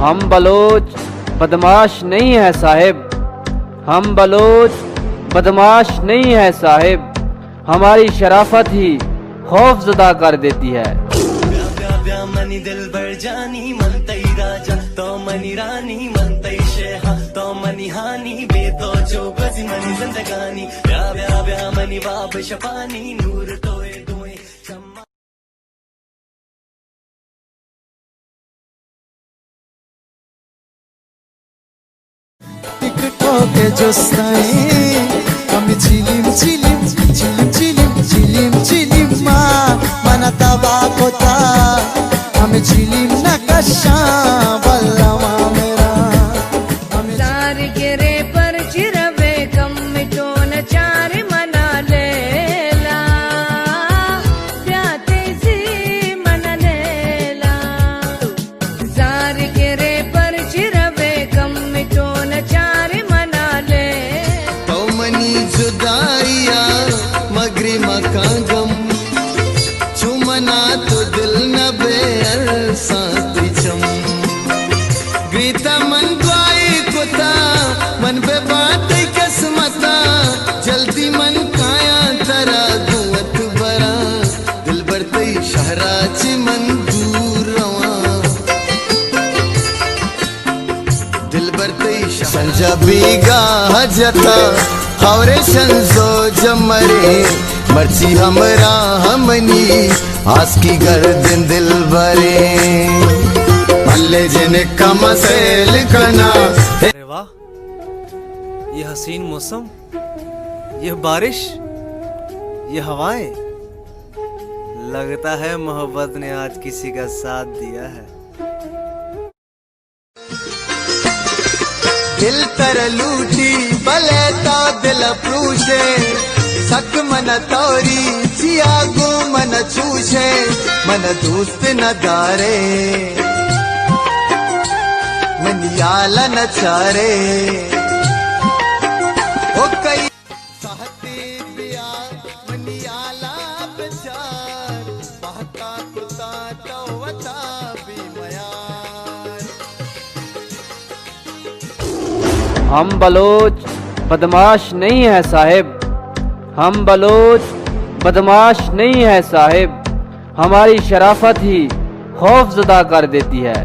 हम बलोच बदमाश नहीं है साहिब, हम बलोच बदमाश नहीं है साहिब, हमारी शराफत ही खौफजदा कर देती है। मनी दिल भर जानी मनतई राजा तो मनी रानी मनतई शेहा तो मनी हानी बेतो जो गजी मनी जिंदगानी ब्या ब्या ब्या मनी बाब शपानी नूर तोए दुए चम्मा। टिकटों के जोस्ताई আমি ঝিলিম ঝিলিম ঝিলিম ঝিলিম ঝিলিম ঝিলিম মা মানাতা বা কোথা আমি ঝিলিম নকশা বল্লমা মেরা আমি सार गिरे पर चिरवे कम मिटो न चार मना लेला प्याते सी मन लेला सार गिरे पर चिरवे कम मिटो न चार मना ले तो मनी जुदाइया मगरी मकागम चुमना तो दिल न बेअरसाती चम गीता मन द्वाई कुता मन पे बात किस्मता जल्दी मन काया तरा गुवत बरा दिल बरते शहराची मन दूर रवा दिल बरते संजबी गाह जता खौरे शंजो जमरे मर्ची हमरा हमनी आस की गर्दन दिल भरे अल्ले जिन कम से लिखना। अरे वाह, ये हसीन मौसम, ये बारिश, ये हवाएं, लगता है मोहब्बत ने आज किसी का साथ दिया है। दिल तर लूटी भले तो दिल पूछे सक मन तोरी जिया गो मन चूछे मन दोस्त न दारे मन याला न चारे ओ कई सहते बिया मन याला बेचार बहका कुता तो वता भी मयार। हम बलोच बदमाश नहीं है साहिब, हम बलोच बदमाश नहीं है साहिब, हमारी शराफत ही खौफजदा कर देती है।